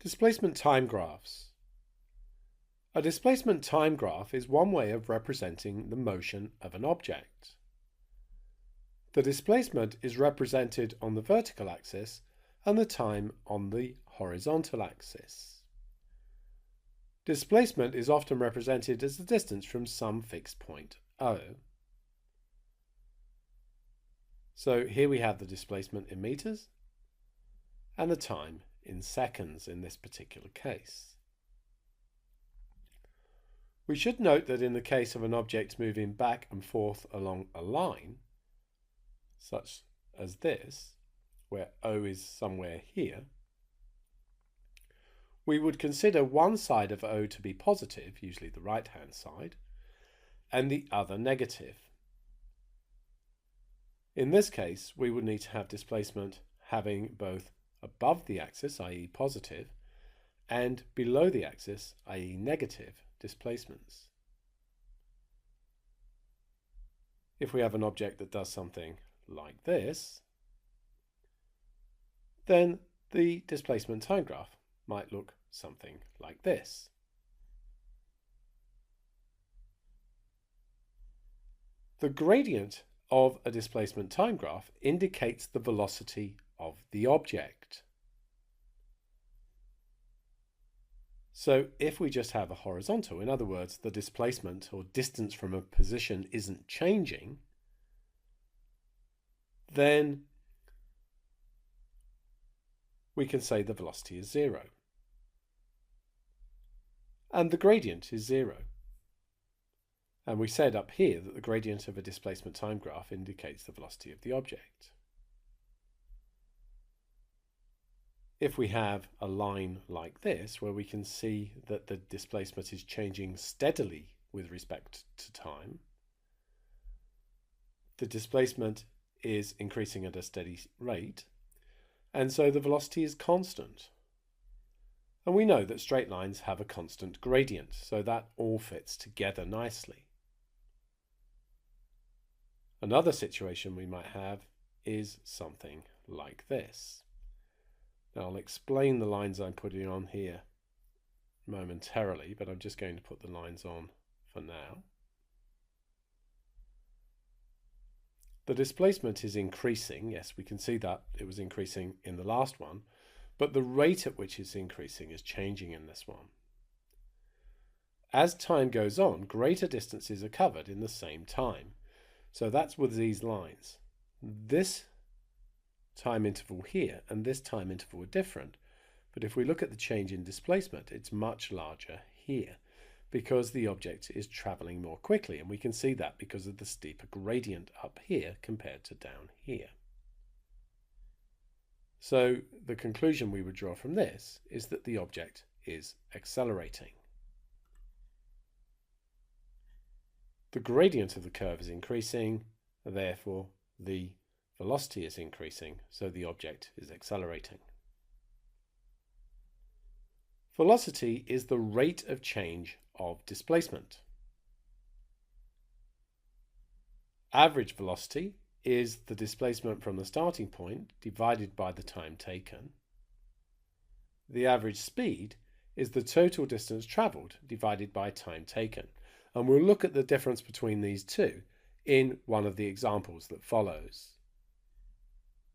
Displacement time graphs. A displacement time graph is one way of representing the motion of an object. The displacement is represented on the vertical axis and the time on the horizontal axis. Displacement is often represented as the distance from some fixed point O. So here we have the displacement in meters and the time in seconds in this particular case. We should note that in the case of an object moving back and forth along a line, such as this, where O is somewhere here, we would consider one side of O to be positive, usually the right-hand side, and the other negative. In this case, we would need to have displacement having both above the axis, i.e. positive, and below the axis, i.e. negative, displacements. If we have an object that does something like this, then the displacement time graph might look something like this. The gradient of a displacement time graph indicates the velocity of the object. So if we just have a horizontal, in other words, the displacement or distance from a position isn't changing, then we can say the velocity is 0. And the gradient is 0. And we said up here that the gradient of a displacement time graph indicates the velocity of the object. If we have a line like this, where we can see that the displacement is changing steadily with respect to time, the displacement is increasing at a steady rate, and so the velocity is constant. And we know that straight lines have a constant gradient, so that all fits together nicely. Another situation we might have is something like this. Now I'll explain the lines I'm putting on here momentarily, but I'm just going to put the lines on for now. The displacement is increasing. Yes, we can see that it was increasing in the last one, but the rate at which it's increasing is changing in this one. As time goes on, greater distances are covered in the same time. So that's with these lines. This time interval here and this time interval are different. But if we look at the change in displacement, it's much larger here because the object is traveling more quickly. And we can see that because of the steeper gradient up here compared to down here. So the conclusion we would draw from this is that the object is accelerating. The gradient of the curve is increasing, therefore the velocity is increasing, so the object is accelerating. Velocity is the rate of change of displacement. Average velocity is the displacement from the starting point divided by the time taken. The average speed is the total distance travelled divided by time taken. And we'll look at the difference between these two in one of the examples that follows.